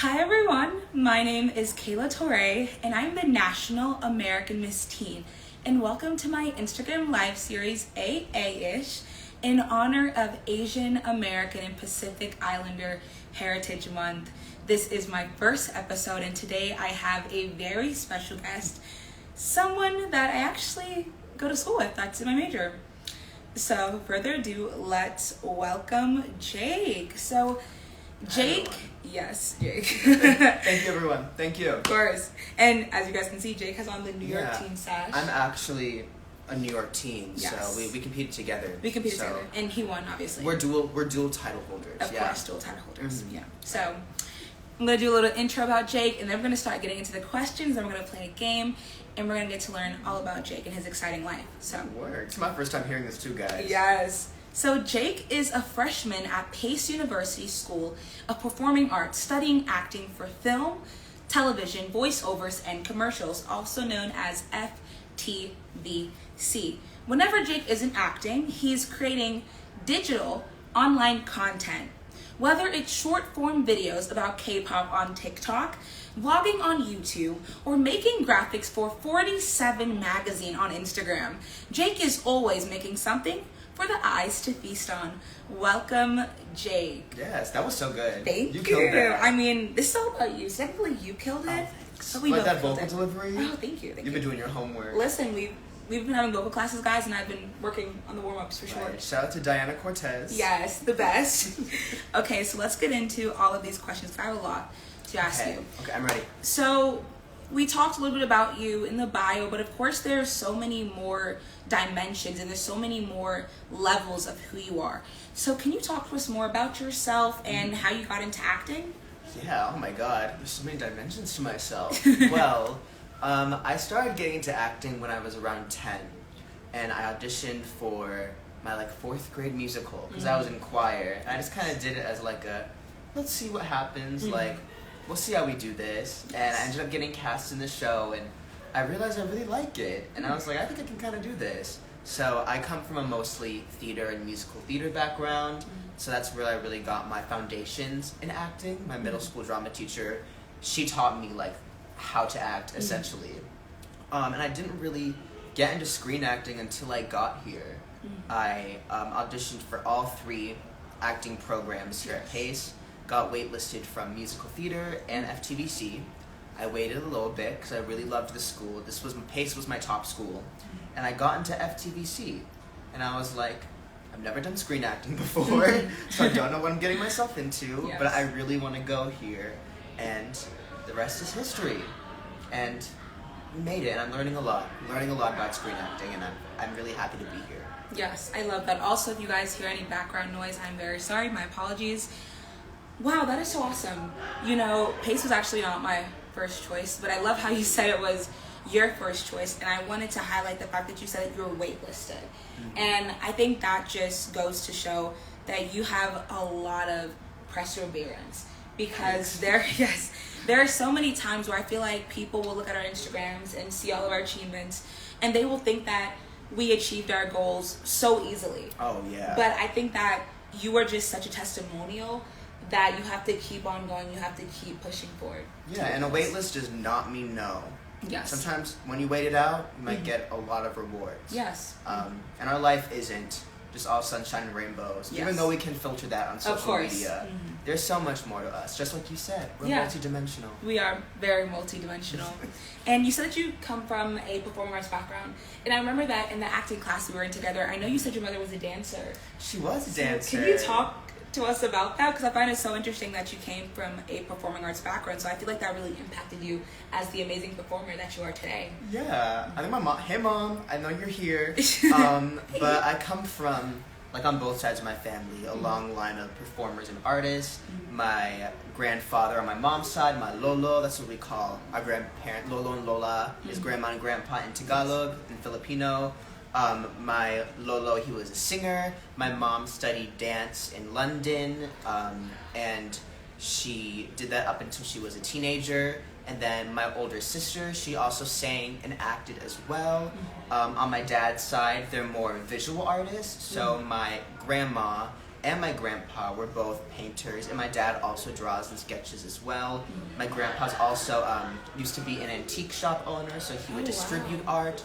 Hi everyone, my name is Kayla Toure and I'm the National American Miss Teen, and welcome to my Instagram live series AA-ish in honor of Asian American and Pacific Islander Heritage Month. This is my first episode and today I have a very special guest, someone that I actually go to school with. That's my major. So further ado, let's welcome Jake. So Jake, yes, Jake. Thank you, everyone. Thank you. Of course. And as you guys can see, Jake has on the New York Teen sash. I'm actually a New York teen, Yes. so we competed together. We competed together, and he won, obviously. We're dual title holders. Of course, dual title holders. Mm-hmm. Yeah. So I'm gonna do a little intro about Jake, and then we're gonna start getting into the questions. Then we're gonna play a game, and we're gonna get to learn all about Jake and his exciting life. So It works. It's my first time hearing this too, guys. yes. So Jake is a freshman at Pace University School of Performing Arts, studying acting for film, television, voiceovers, and commercials, also known as FTVC. Whenever Jake isn't acting, he's creating digital online content. Whether it's short form videos about K-pop on TikTok, vlogging on YouTube, or making graphics for 47 magazine on Instagram, Jake is always making something for the eyes to feast on. Welcome, Jake. Yes, that was so good. Thank you. Killed that. I mean, this is all about you. Technically, you killed it. Thanks. But we Like both that killed vocal it. delivery? Oh, thank you. Thank You've you. been doing your homework. Listen, we've been having vocal classes, guys, and I've been working on the warm-ups for sure. Right. Shout out to Diana Cortez. Yes, the best. Okay, so let's get into all of these questions. I have a lot to ask you. Okay, I'm ready. So we talked a little bit about you in the bio, but of course there's so many more dimensions and there's so many more levels of who you are. So can you talk to us more about yourself and how you got into acting? Yeah, oh my god, there's so many dimensions to myself. Well, I started getting into acting when I was around 10, and I auditioned for my 4th grade musical because I was in choir, and I just kind of did it as let's see what happens, we'll see how we do this, and I ended up getting cast in the show, and I realized I really like it, and I was like, I think I can kind of do this. So I come from a mostly theater and musical theater background, so that's where I really got my foundations in acting. My middle school drama teacher, she taught me how to act essentially, and I didn't really get into screen acting until I got here. I auditioned for all 3 acting programs here at Pace, got waitlisted from musical theater and FTVC. I waited a little bit because I really loved the school. Pace was my top school, and I got into FTVC, and I was like, I've never done screen acting before, so I don't know what I'm getting myself into, but I really want to go here, and the rest is history. And we made it, and I'm learning a lot about screen acting, and I'm really happy to be here. Yes, I love that. Also, if you guys hear any background noise, I'm very sorry. My apologies. Wow, that is so awesome. You know, Pace was actually not my first choice, but I love how you said it was your first choice, and I wanted to highlight the fact that you said that you were waitlisted. And I think that just goes to show that you have a lot of perseverance, because there are so many times where I feel like people will look at our Instagrams and see all of our achievements, and they will think that we achieved our goals so easily. Oh, yeah. But I think that you are just such a testimonial that you have to keep on going, you have to keep pushing forward. Yeah, and a waitlist does not mean no. Yes. Sometimes when you wait it out, you might get a lot of rewards. Yes. And our life isn't just all sunshine and rainbows. Yes. Even though we can filter that on social course. media, there's so much more to us. Just like you said, we're Yeah. multidimensional. We are very multidimensional. And you said that you come from a performing arts background. And I remember that in the acting class we were in together, I know you said your mother was a dancer. She was a dancer. Can you talk to us about that? Because I find it so interesting that you came from a performing arts background. So I feel like that really impacted you as the amazing performer that you are today. Yeah. I think my mom, hey mom, I know you're here. But I come from, on both sides of my family, a long line of performers and artists. My grandfather on my mom's side, my lolo, that's what we call our grandparent, lolo and lola, his grandma and grandpa in Tagalog, in Filipino. My lolo, he was a singer. My mom studied dance in London, and she did that up until she was a teenager. And then my older sister, she also sang and acted as well. On my dad's side, they're more visual artists. So my grandma and my grandpa were both painters, and my dad also draws and sketches as well. My grandpa's also used to be an antique shop owner, so he would distribute art,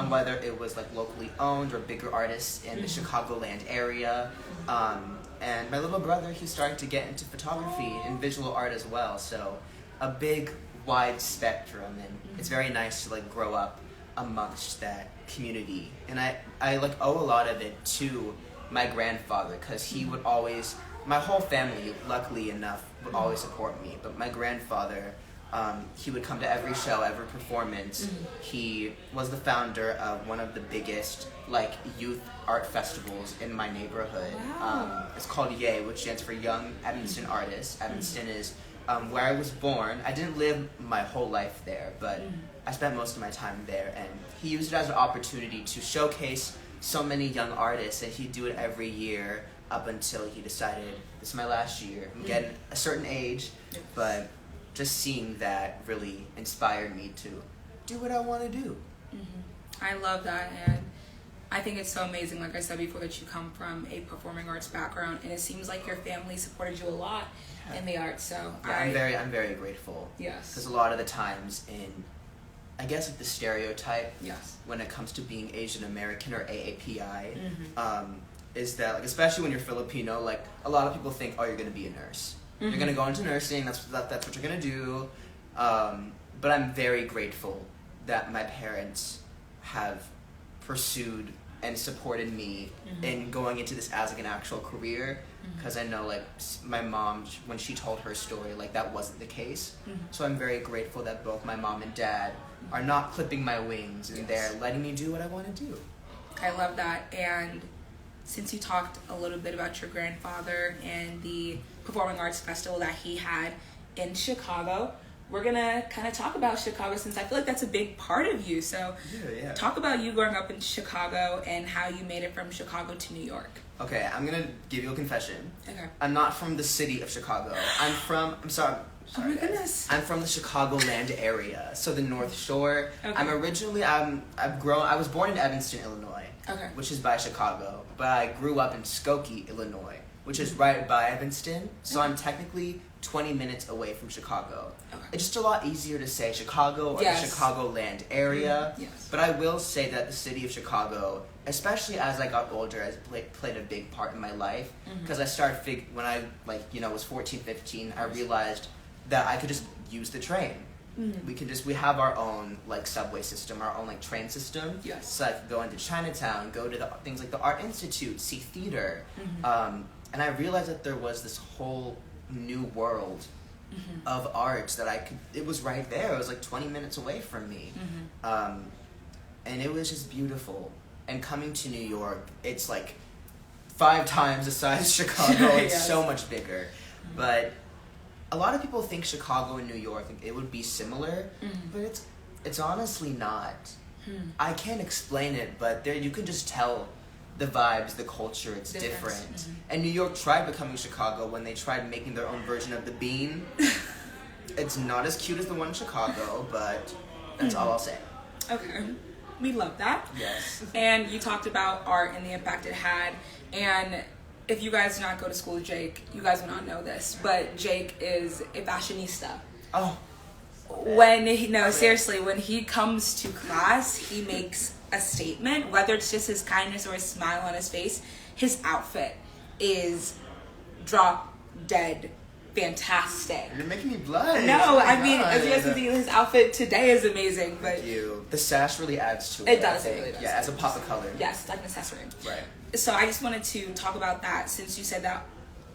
whether it was like locally owned or bigger artists in the Chicagoland area. And my little brother, he's starting to get into photography and visual art as well, so a big, wide spectrum, and it's very nice to like grow up amongst that community. And I like owe a lot of it to my grandfather, because he would always, my whole family, luckily enough, would always support me, but my grandfather, he would come to every show, every performance. He was the founder of one of the biggest like youth art festivals in my neighborhood. It's called YAY, which stands for Young Evanston Artists. Evanston is where I was born. I didn't live my whole life there, but I spent most of my time there, and he used it as an opportunity to showcase so many young artists, and he'd do it every year up until he decided, this is my last year. I'm getting a certain age, but just seeing that really inspired me to do what I want to do. I love that, and I think it's so amazing, like I said before, that you come from a performing arts background, and it seems like your family supported you a lot in the arts, so yeah, I'm very grateful. Yes. Because a lot of the times in, I guess, like the stereotype when it comes to being Asian American or AAPI, is that, like, especially when you're Filipino, like, a lot of people think, oh, you're going to be a nurse. You're going to go into nursing, that's what you're going to do. But I'm very grateful that my parents have pursued and supported me in going into this as like an actual career, because I know like my mom, when she told her story, like that wasn't the case. So I'm very grateful that both my mom and dad are not clipping my wings, and they're letting me do what I want to do. I love that. And since you talked a little bit about your grandfather and the performing arts festival that he had in Chicago, we're gonna kind of talk about Chicago, since I feel like that's a big part of you. So talk about you growing up in Chicago and how you made it from Chicago to New York. Okay, I'm gonna give you a confession. Okay. I'm not from the city of Chicago. I'm sorry, oh my goodness. I'm from the Chicagoland area, so the North Shore. Okay. I'm originally, I was born in Evanston, Illinois, which is by Chicago, but I grew up in Skokie, Illinois, which is right by Evanston, so I'm technically 20 minutes away from Chicago. It's just a lot easier to say Chicago or the Chicagoland area, but I will say that the city of Chicago, especially as I got older, has played a big part in my life, because I started when I was 14, 15, I realized that I could just use the train. We have our own like subway system, our own like train system. So I could go into Chinatown, go to things like the Art Institute, see theater, and I realized that there was this whole new world of arts that it was right there. It was like 20 minutes away from me. And it was just beautiful. And coming to New York, it's like 5 times the size of Chicago. It's so much bigger. But a lot of people think Chicago and New York, it would be similar, but it's honestly not. I can't explain it, but you can just tell the vibes, the culture, it's different. And New York tried becoming Chicago when they tried making their own version of the Bean. It's not as cute as the one in Chicago, but that's all I'll say. Okay. We love that. Yes. And you talked about art and the impact it had. And if you guys do not go to school with Jake, you guys will not know this, but Jake is a fashionista. Oh. Seriously, when he comes to class, he makes a statement, whether it's just his kindness or his smile on his face. His outfit is drop dead fantastic. You're making me blush. No, I mean, as you guys can see, his outfit today is amazing. But thank you. The sash really adds to it. It does. It really does. Yeah, as a pop of color. Yes, it's like an accessory. Right. So I just wanted to talk about that, since you said that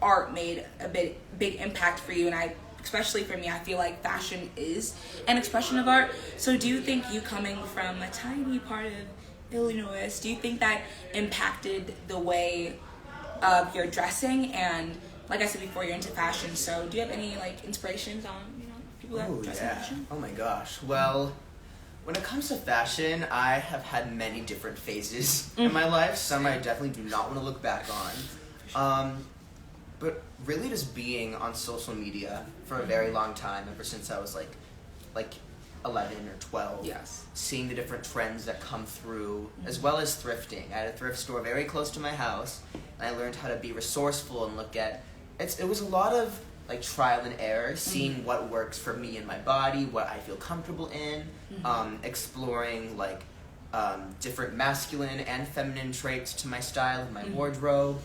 art made a big impact for you, and especially for me, I feel like fashion is an expression of art. So do you think you coming from a tiny part of Illinois, do you think that impacted the way of your dressing? And like I said before, you're into fashion, so do you have any like inspirations on people that dress in fashion? Oh my gosh. Well, when it comes to fashion, I have had many different phases in my life. Some I definitely do not want to look back on. But really just being on social media for a very long time, ever since I was like 11 or 12. Yes. Seeing the different trends that come through, as well as thrifting. I had a thrift store very close to my house, and I learned how to be resourceful and look at. It was a lot of like trial and error, seeing what works for me and my body, what I feel comfortable in, exploring like different masculine and feminine traits to my style and my wardrobe.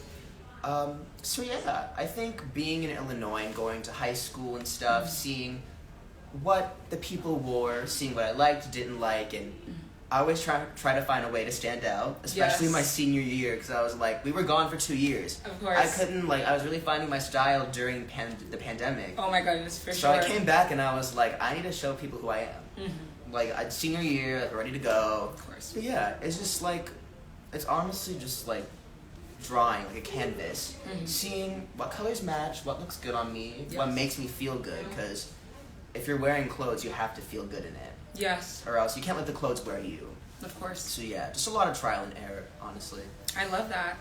So yeah, I think being in Illinois and going to high school and stuff, seeing what the people wore, seeing what I liked, didn't like, and I always try to find a way to stand out, especially my senior year, because I was like, we were gone for 2 years. Of course. I couldn't, like, I was really finding my style during the pandemic. Oh my goodness, for so sure. I came back and I was like, I need to show people who I am. Like, senior year, like, ready to go. Of course. But yeah, it's just like, it's honestly just like drawing, like a canvas, seeing what colors match, what looks good on me, what makes me feel good, because if you're wearing clothes, you have to feel good in it. Yes. Or else you can't let the clothes wear you. Of course. So yeah, just a lot of trial and error, honestly. I love that.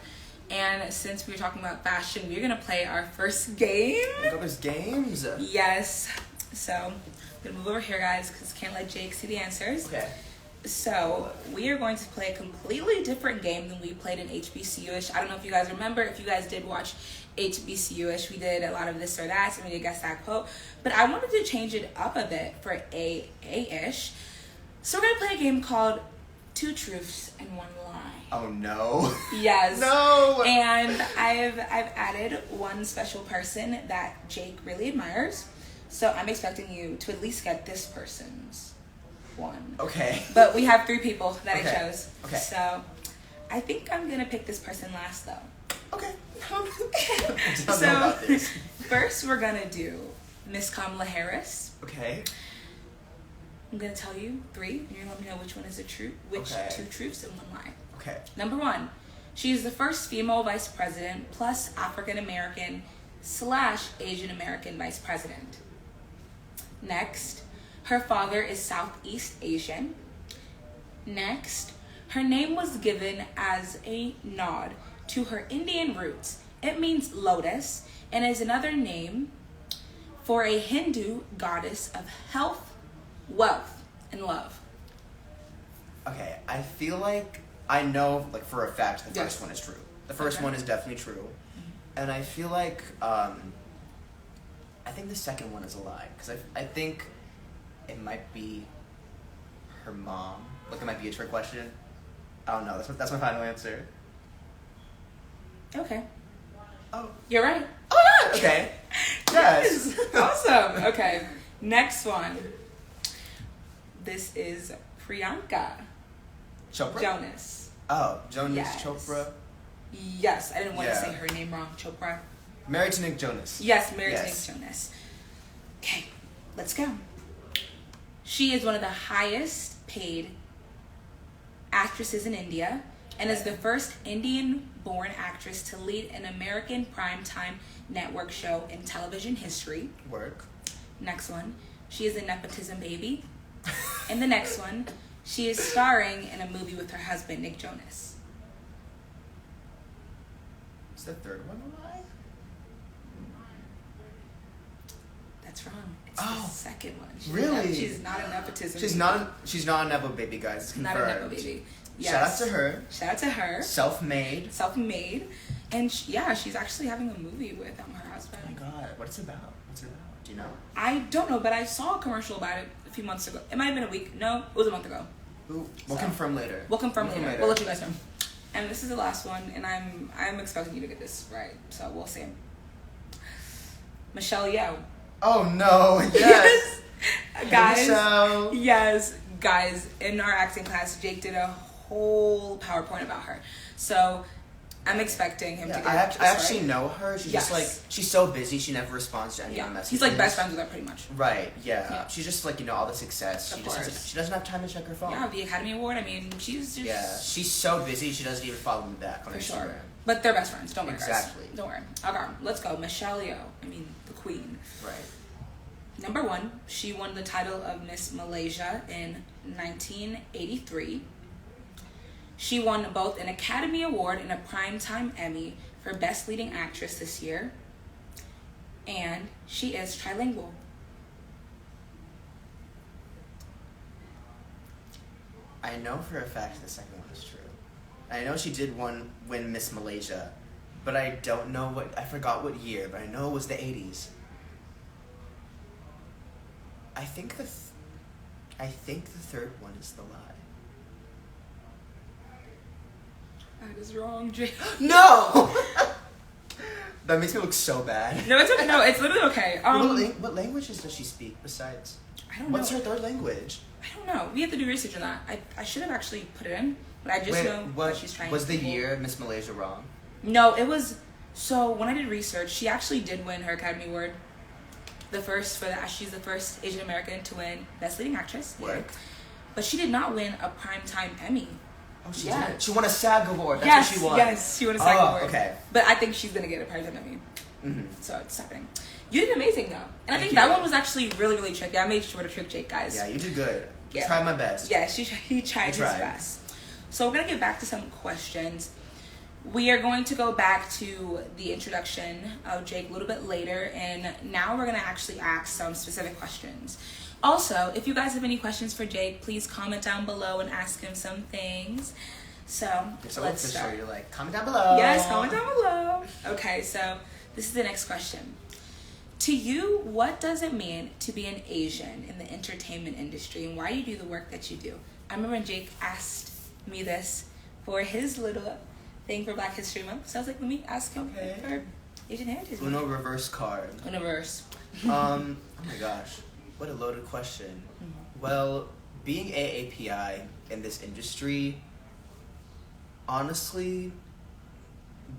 And since we were talking about fashion, we're going to play our first game. Oh, there's games? Yes. So, I'm going to move over here, guys, because can't let Jake see the answers. Okay. So, we are going to play a completely different game than we played in HBCU-ish. I don't know if you guys remember. If you guys did watch HBCU-ish, we did a lot of this or that, and we did Guess That Quote. But I wanted to change it up a bit for AA-ish. So, we're going to play a game called Two Truths and One Lie. Oh no. Yes. No. And I've added one special person that Jake really admires. So I'm expecting you to at least get this person's one. Okay. But we have 3 people that I chose. Okay. So I think I'm gonna pick this person last though. Okay. So about this. First we're gonna do Miss Kamala Harris. Okay. I'm gonna tell you 3, and you're gonna let me know which one is a true, which 2 truths and 1 lie. Okay. Number 1, she is the first female vice president plus African American / Asian American vice president. Next, her father is Southeast Asian. Next, her name was given as a nod to her Indian roots. It means lotus and is another name for a Hindu goddess of health, wealth, and love. Okay, I feel like I know, like, for a fact the first one is true. The first one is definitely true. And I feel like, I think the second one is a lie. Because I think it might be her mom. Like, it might be a trick question. I don't know. That's my final answer. Okay. Oh. You're right. Oh, yeah! Okay. Yes. Awesome. Okay. Next one. This is Priyanka Chopra? Jonas. Oh, Jonas Yes. Chopra. Yes, I didn't want to Yeah. say her name wrong. Chopra. Married to Nick Jonas. Yes, married Yes. to Nick Jonas. Okay, let's go. She is one of the highest paid actresses in India and is the first Indian-born actress to lead an American primetime network show in television history. Work. Next one, she is a nepotism baby. And the next one, she is starring in a movie with her husband, Nick Jonas. Is the third one a lie? That's wrong. It's the second one. Really? She's not a nepotism She's baby. she's not a nepo baby, guys. It's Not confirmed. a nepo baby. Yes. Shout out to her. Shout out to her. Self-made. Self-made. And she's actually having a movie with her husband. Oh my god, what's it about? What's it about? Do you know? I don't know, but I saw a commercial about it a few months ago. It might have been a week. No, it was a month ago. Ooh, we'll So, confirm later. We'll confirm later. We'll let you guys know. And this is the last one, and I'm expecting you to get this right. So we'll see. Michelle Yeoh. Oh no! Yes. Guys. Michelle. Yes, guys. In our acting class, Jake did a whole PowerPoint about her. So I'm expecting him to get I actually right. know her. She's Yes. just like, she's so busy, she never responds to any of my messages. He's like best friends with her pretty much. Right, yeah. Yeah. She's just like, all the success. Of She course. doesn't have time to check her phone. Yeah, the Academy Award. I mean, she's just She's so busy, she doesn't even follow me back on for Instagram. sure. But they're best friends. Don't worry, Exactly. guys. Don't worry. Okay, let's go. Michelle Yeoh. I mean, the queen. Right. Number 1, she won the title of Miss Malaysia in 1983. She won both an Academy Award and a Primetime Emmy for Best Leading Actress this year. And she is trilingual. I know for a fact the second one is true. I know she did win Miss Malaysia, but I don't know I forgot what year, but I know it was the 80s. I think the third one is the lie. That is wrong, Jake. No! That makes me look so bad. No, it's okay. No, it's literally okay. What languages does she speak besides? I don't know. What's her third language? I don't know. We have to do research on that. I should have actually put it in, but I just know what she's trying to do. Was the year Miss Malaysia wrong? No, it was... So, when I did research, she actually did win her Academy Award. She's the first Asian American to win Best Leading Actress. What? But she did not win a Primetime Emmy. Oh, she did? She won a SAG Award. That's what she won. Yes, she won a SAG Award. Okay. But I think she's going to get a Primetime Emmy. Mm-hmm. So, it's happening. You did amazing, though. And I think that one was actually really, really tricky. I made sure to trick Jake, guys. Yeah, you did good. Yeah. Tried my best. Yeah, he tried his best. So we're going to get back to some questions. We are going to go back to the introduction of Jake a little bit later, and now we're going to actually ask some specific questions. Also, if you guys have any questions for Jake, please comment down below and ask him some things. So let's start. You're like, comment down below. Yes, comment down below. Okay, so this is the next question. To you, what does it mean to be an Asian in the entertainment industry, and why do you do the work that you do? I remember when Jake asked me this for his little thing for Black History Month, so I was like, let me ask him for Asian Heritage Month. Uno reverse card. Uno reverse. Oh my gosh, what a loaded question. Mm-hmm. Well, being AAPI in this industry, honestly,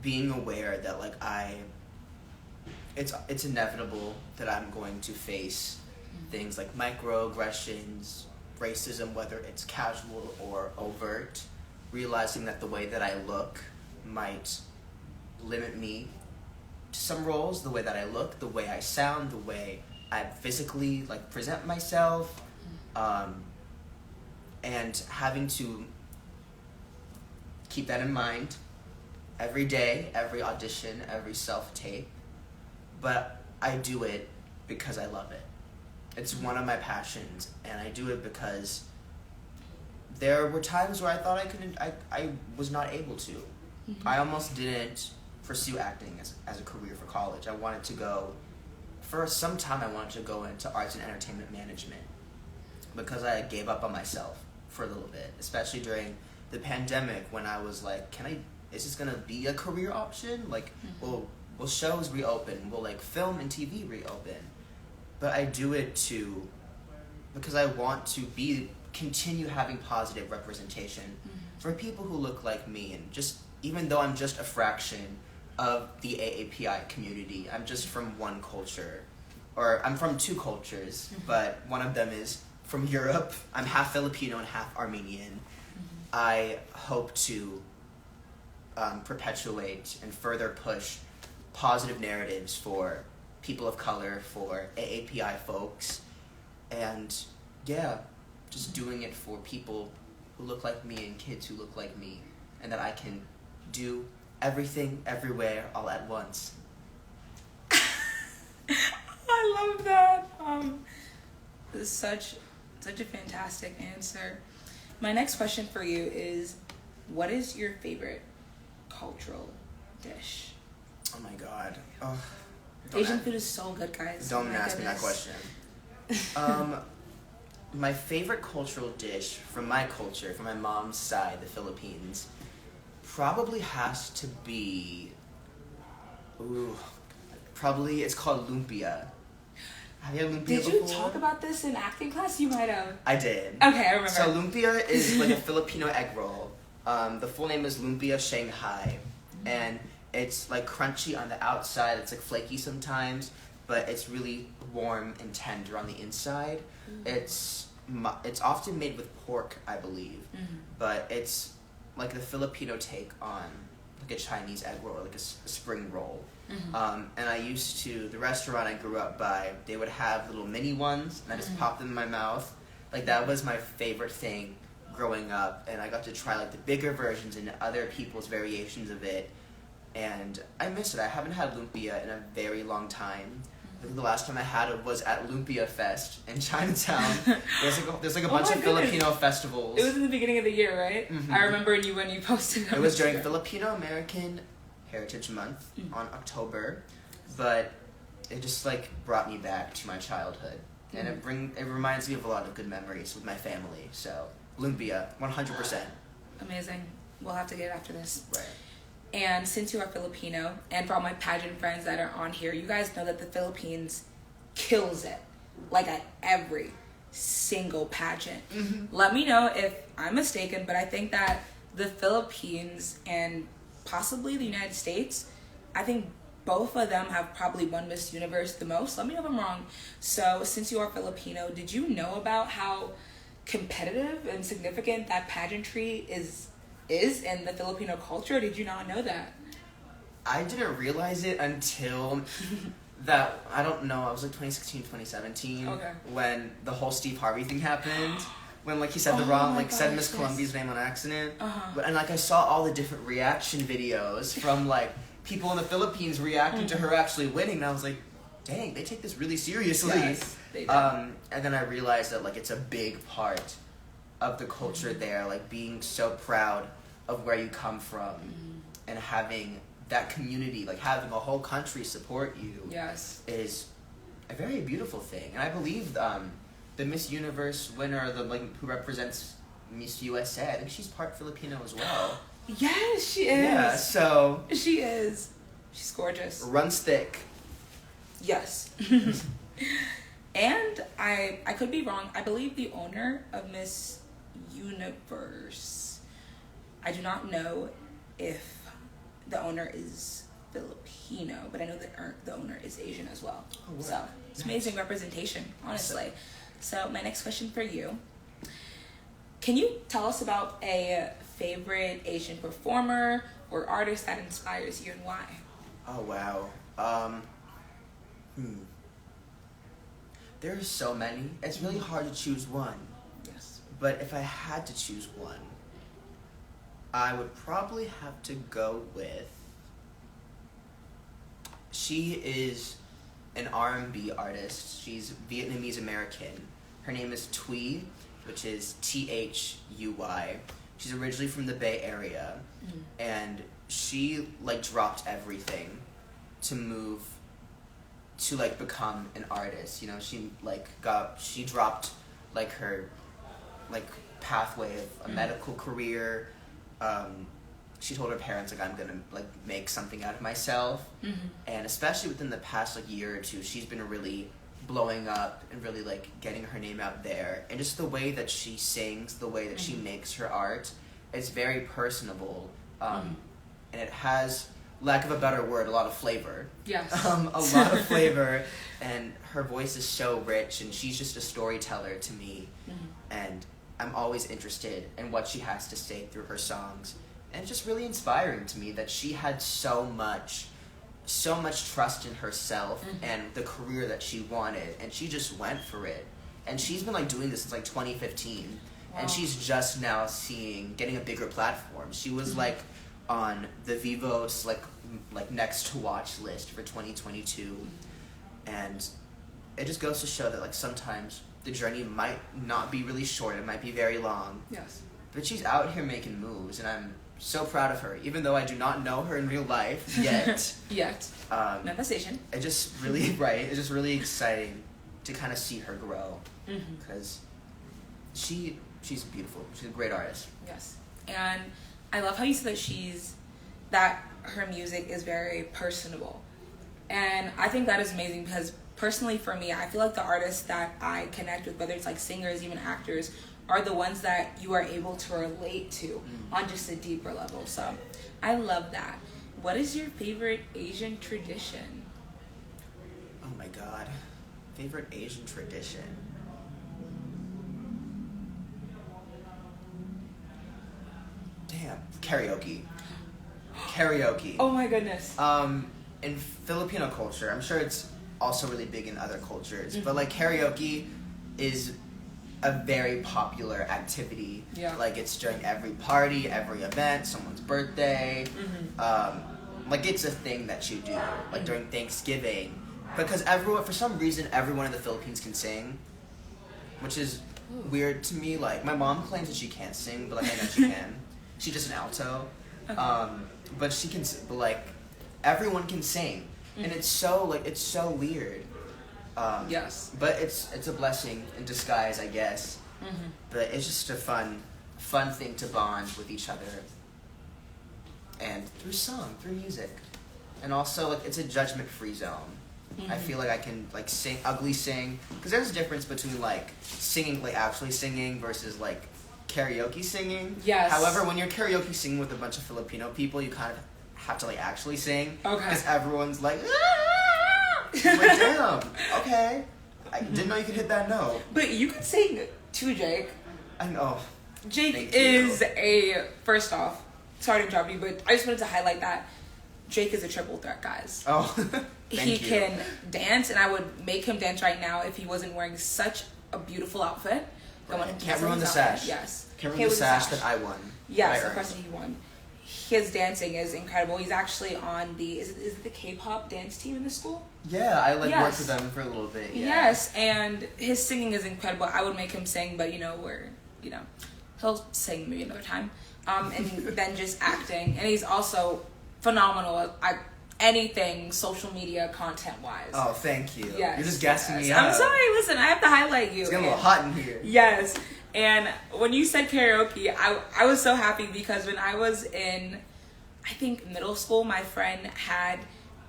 being aware that it's inevitable that I'm going to face things like microaggressions, racism, whether it's casual or overt, realizing that the way that I look might limit me to some roles, the way that I look, the way I sound, the way I physically present myself, and having to keep that in mind every day, every audition, every self-tape. But I do it because I love it. It's one of my passions, and I do it because there were times where I thought I was not able to. Mm-hmm. I almost didn't pursue acting as a career for college. I wanted to go, for some time I wanted to go into arts and entertainment management because I gave up on myself for a little bit, especially during the pandemic when I was like, is this gonna be a career option? Will shows reopen? Will film and TV reopen? But I do it because I want to continue having positive representation for people who look like me, and even though I'm just a fraction of the AAPI community, I'm just from one culture, or I'm from two cultures, but one of them is from Europe. I'm half Filipino and half Armenian. I hope to perpetuate and further push positive narratives for people of color, for AAPI folks, and just doing it for people who look like me and kids who look like me, and that I can do everything, everywhere, all at once. I love that. This is such a fantastic answer. My next question for you is, what is your favorite cultural dish? Oh my god. Asian food is so good, guys. Don't ask me that question. My favorite cultural dish from my culture, from my mom's side, the Philippines, probably has to be... it's called lumpia. Have you had lumpia before? Did you talk about this in acting class? You might have. I did. Okay, I remember. So lumpia is a Filipino egg roll. The full name is lumpia Shanghai. And it's crunchy on the outside. It's flaky sometimes, but it's really warm and tender on the inside. It's often made with pork, I believe, but it's the Filipino take on a Chinese egg roll, or a spring roll. And the restaurant I grew up by, they would have little mini ones, and I just popped them in my mouth. That was my favorite thing growing up, and I got to try the bigger versions and other people's variations of it. And I miss it. I haven't had lumpia in a very long time. I think the last time I had it was at Lumpia Fest in Chinatown. There's like a Oh bunch my of goodness. Filipino festivals. It was in the beginning of the year, right? Mhm. I remember when you posted It was during Filipino American Heritage Month on October, but it just like brought me back to my childhood, and it reminds me of a lot of good memories with my family. So Lumpia, 100%. Amazing. We'll have to get it after this. Right. And since you are Filipino, and for all my pageant friends that are on here, you guys know that the Philippines kills it, like at every single pageant. Let me know if I'm mistaken, but I think that the Philippines and possibly the United States, I think both of them have probably won Miss Universe the most. Let me know if I'm wrong. So since you are Filipino, did you know about how competitive and significant that pageantry is in the Filipino culture? Did you not know that? I didn't realize it until that, I don't know, I was like 2016, 2017, Okay. when the whole Steve Harvey thing happened. When like he said the Oh wrong, my like said gosh, Miss yes. Columbia's name on accident. Uh-huh. But, and like I saw all the different reaction videos from like people in the Philippines reacting to her actually winning, and I was like, dang, they take this really seriously. Yes, they do. And then I realized that like it's a big part of the culture there, like being so proud of where you come from and having that community, like having a whole country support you, Yes. is a very beautiful thing. And I believe the Miss Universe winner, the like who represents Miss USA, I think she's part Filipino as well. Yes, she is. Yeah, so She is. She's gorgeous. runs thick. Yes. And I could be wrong. I believe the owner of Miss Universe, I do not know if the owner is Filipino, but I know that the owner is Asian as well. Oh, wow. So it's amazing representation, honestly. So my next question for you. Can you tell us about a favorite Asian performer or artist that inspires you and why? Oh wow. There's so many. It's really hard to choose one. Yes. But if I had to choose one, I would probably have to go with. She is an R&B artist. She's Vietnamese American. Her name is Thuy, which is Thuy. She's originally from the Bay Area, and she like dropped everything to move to like become an artist. You know, she dropped like her like pathway of a medical career. She told her parents like, I'm gonna like make something out of myself, and especially within the past like year or two, she's been really blowing up and really like getting her name out there. And just the way that she sings, the way that she makes her art, it's very personable, and it has, lack of a better word, a lot of flavor. Yes. A lot of flavor, and her voice is so rich, and she's just a storyteller to me, and I'm always interested in what she has to say through her songs. And it's just really inspiring to me that she had so much trust in herself and the career that she wanted, and she just went for it. And she's been like doing this since like 2015, and she's just now getting a bigger platform. She was like on the Vivos like next to watch list for 2022, and it just goes to show that like sometimes the journey might not be really short, it might be very long. Yes. But she's out here making moves, and I'm so proud of her, even though I do not know her in real life yet. Manifestation. It just really it's just really exciting to kind of see her grow, because she's beautiful. She's a great artist. Yes. And I love how you said that her music is very personable. And I think that is amazing because personally for me, I feel like the artists that I connect with, whether it's like singers, even actors, are the ones that you are able to relate to on just a deeper level. So I love that. What is your favorite Asian tradition? Oh my god. Favorite Asian tradition? Damn. Karaoke. Oh my goodness. In Filipino culture, I'm sure it's also really big in other cultures, but like karaoke is a very popular activity. Yeah. Like it's during every party, every event, someone's birthday. Like it's a thing that you do. Like during Thanksgiving, Because for some reason, everyone in the Philippines can sing, which is weird to me. Like, my mom claims that she can't sing, but like I know she can. She's just an alto. Okay. But she can, but like, everyone can sing, and it's so weird. Yes. But it's a blessing in disguise, I guess. But it's just a fun thing to bond with each other, and through song, through music, and also like it's a judgment-free zone. I feel like I can like sing, because there's a difference between like singing, like actually singing, versus like karaoke singing. Yes. However, when you're karaoke singing with a bunch of Filipino people, you kind of have to like actually sing. Okay. Because everyone's like, ah! I'm like, damn. Okay. I didn't know you could hit that note. But you could sing too, Jake. I know. Jake is first off, sorry to interrupt you, but I just wanted to highlight that Jake is a triple threat, guys. Oh, he can dance, and I would make him dance right now if he wasn't wearing such a beautiful outfit. Right. Can't ruin the sash. Yes. Can't ruin the sash that I won. Yes, of course he won. His dancing is incredible. He's actually on is it the K-pop dance team in the school? Yeah, I worked with them for a little bit. Yeah. Yes, and his singing is incredible. I would make him sing, but he'll sing maybe another time. And then just acting, and he's also phenomenal at anything social media content wise. Oh, thank you. Yes, you're just gassing me up. I'm sorry. Listen, I have to highlight you. It's getting a little hot in here. Yes. And when you said karaoke, I was so happy because when I was in, I think, middle school, my friend had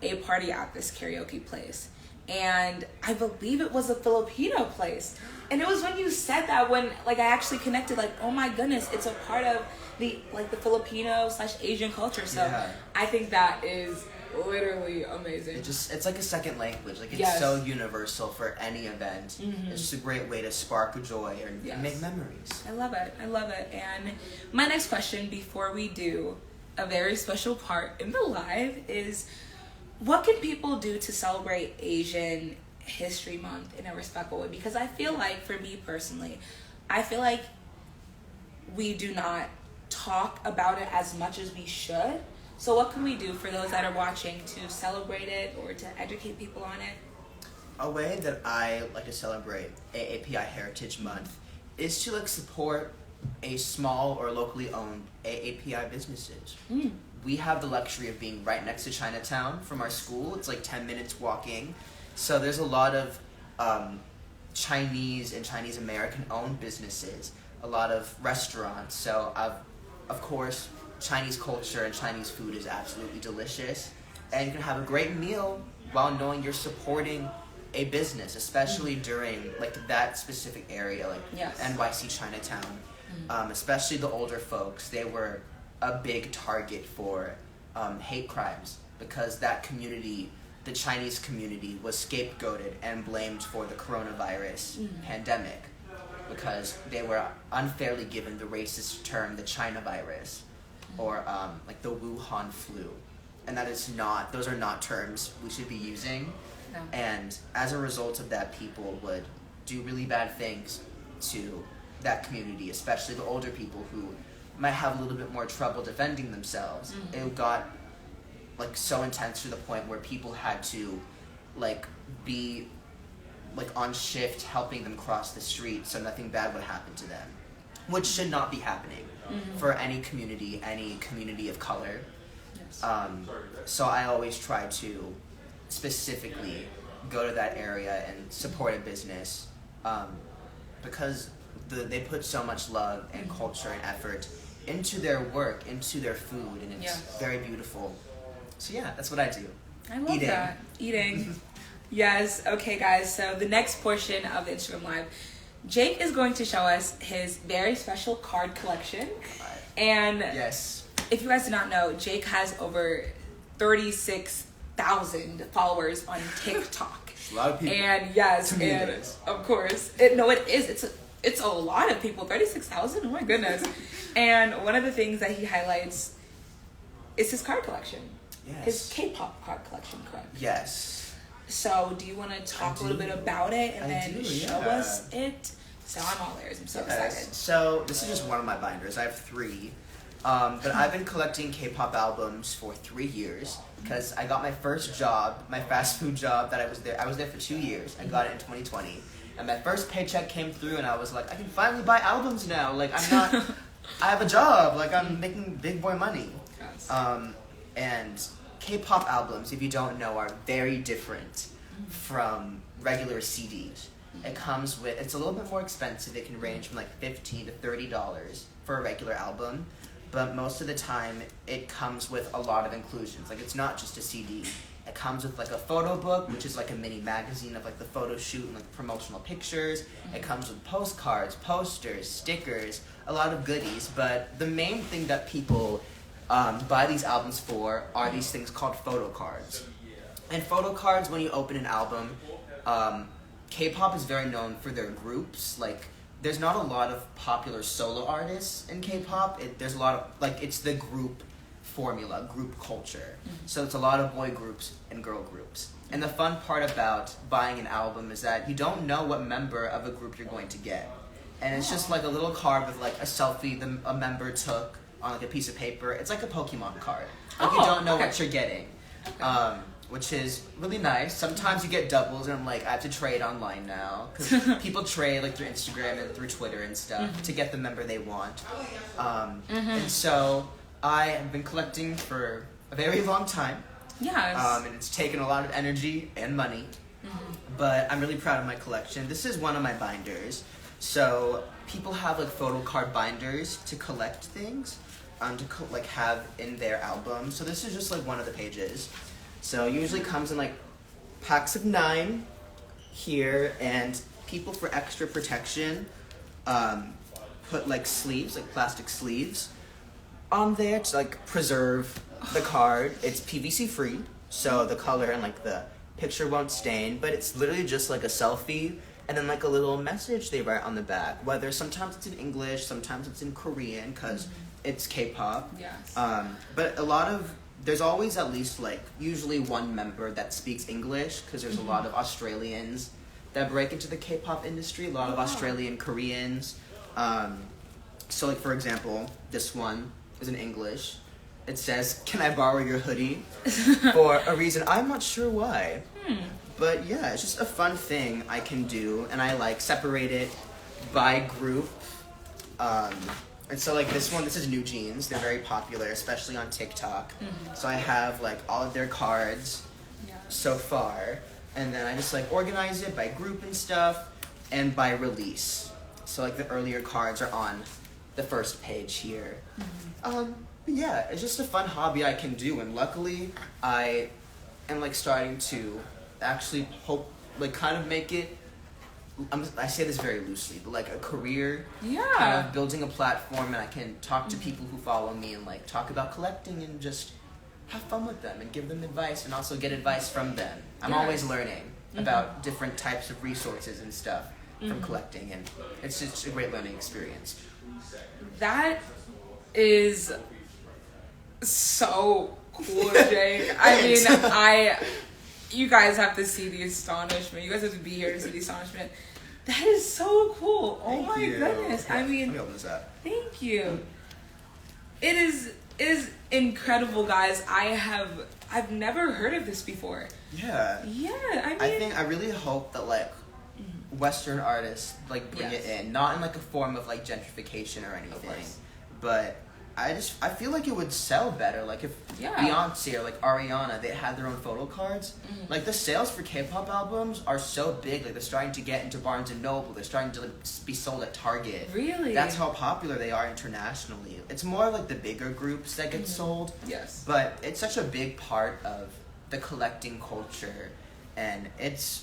a party at this karaoke place. And I believe it was a Filipino place. And it was when you said that when, like, I actually connected, like, oh my goodness, it's a part of the Filipino/Asian culture. So yeah. I think that is literally amazing. It's like a second language. Like, it's yes. so universal for any event. It's just a great way to spark joy and yes. make memories. I love it. And my next question before we do a very special part in the live is, what can people do to celebrate Asian History Month in a respectful way? Because I feel like, for me personally, I feel like we do not talk about it as much as we should. So what can we do for those that are watching to celebrate it or to educate people on it? A way that I like to celebrate AAPI Heritage Month is to support a small or locally owned AAPI businesses. We have the luxury of being right next to Chinatown from our school. It's like 10 minutes walking. So there's a lot of Chinese and Chinese American owned businesses, a lot of restaurants. So of course, Chinese culture and Chinese food is absolutely delicious. And you can have a great meal while knowing you're supporting a business, especially during that specific area, yes. NYC Chinatown. Especially the older folks, they were a big target for hate crimes because that community, the Chinese community, was scapegoated and blamed for the coronavirus pandemic because they were unfairly given the racist term, the China virus, or the Wuhan flu. And those are not terms we should be using. No. And as a result of that, people would do really bad things to that community, especially the older people who might have a little bit more trouble defending themselves. It got so intense to the point where people had to be on shift helping them cross the street so nothing bad would happen to them, which should not be happening for any community of color. Yes. So I always try to specifically go to that area and support a business because they put so much love and culture and effort into their work, into their food, and it's very beautiful. So yeah, that's what I do. I love that. Eating. Yes. Okay, guys. So the next portion of the Instagram Live, Jake is going to show us his very special card collection. And yes, if you guys do not know, Jake has over 36,000 followers on TikTok. A lot of people. And yes, to me and it is. Of course, it is. It's a lot of people. 36,000. Oh my goodness. And one of the things that he highlights is his card collection. Yes. His K-pop card collection, correct? Yes. So, do you want to talk a little bit about it and then show us it? So I'm all ears. I'm so excited. So this is just one of my binders. I have 3. But I've been collecting K-pop albums for 3 years because I got my first job, my fast food job that I was there for 2 years. I got it in 2020. And my first paycheck came through and I was like, I can finally buy albums now. Like, I have a job. Like, I'm making big boy money. Yes. And K-pop albums, if you don't know, are very different from regular CDs. It's a little bit more expensive. It can range from like $15 to $30 for a regular album. But most of the time, it comes with a lot of inclusions. Like, it's not just a CD. It comes with, like, a photo book, which is, like, a mini magazine of, like, the photo shoot and, like, promotional pictures. It comes with postcards, posters, stickers, a lot of goodies. But the main thing that people buy these albums for are these things called photo cards. And photo cards, when you open an album, K-pop is very known for their groups. Like, there's not a lot of popular solo artists in K-pop. There's a lot of, like, it's the group formula, group culture. So it's a lot of boy groups and girl groups. And the fun part about buying an album is that you don't know what member of a group you're going to get. And it's just like a little card with like a selfie a member took on like a piece of paper. It's like a Pokemon card. Like you don't know what you're getting. Which is really nice. Sometimes you get doubles, and I'm like, I have to trade online now because people trade like through Instagram and through Twitter and stuff to get the member they want. And so I have been collecting for a very long time. Yes. And it's taken a lot of energy and money, but I'm really proud of my collection. This is one of my binders. So people have like photo card binders to collect things, to have in their album. So this is just like one of the pages. So it usually comes in like packs of 9 here, and people for extra protection put like sleeves, like plastic sleeves on there to like preserve the card. It's PVC free, so the color and like the picture won't stain, but it's literally just like a selfie and then like a little message they write on the back, whether sometimes it's in English, sometimes it's in Korean because it's K-pop. Yes. But there's always at least like usually one member that speaks English because there's a lot of Australians that break into the K-pop industry, a lot of Australian Koreans. So like for example, this one is in English. It says, "Can I borrow your hoodie?" for a reason I'm not sure why. But yeah, it's just a fun thing I can do, and I like separate it by group. And so like this is New Jeans. They're very popular, especially on TikTok. So I have like all of their cards so far, and then I just like organize it by group and stuff, and by release. So like the earlier cards are on the first page here. Yeah, it's just a fun hobby I can do, and luckily I am like starting to actually kind of make it. I say this very loosely, but like a career, kind of building a platform, and I can talk to people who follow me and like talk about collecting and just have fun with them and give them advice and also get advice from them. I'm always learning about different types of resources and stuff from collecting, and it's just a great learning experience. That is so cool, Jake. I mean, you guys have to see the astonishment. You guys have to be here to see the astonishment. That is so cool. Oh my goodness. Yeah, I mean, let me open this up. Thank you. It is incredible, guys. I've never heard of this before. Yeah. Yeah, I mean, I really hope that like Western artists like bring it in, not in like a form of like gentrification or anything, but I feel like it would sell better. Like if Beyonce or like Ariana, they had their own photo cards. Like the sales for K-pop albums are so big. Like they're starting to get into Barnes and Noble. They're starting to like, be sold at Target. Really? That's how popular they are internationally. It's more like the bigger groups that get sold. Yes. But it's such a big part of the collecting culture, and it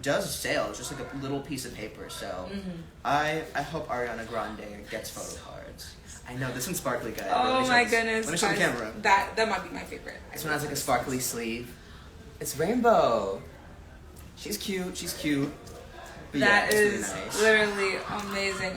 does sales, just like a little piece of paper. So I hope Ariana Grande gets photo cards. I know, this one's sparkly, guys. Oh my goodness. Let me show the camera. That might be my favorite. This one has like a sparkly sleeve. It's rainbow. She's cute. But That yeah, is really nice. literally amazing.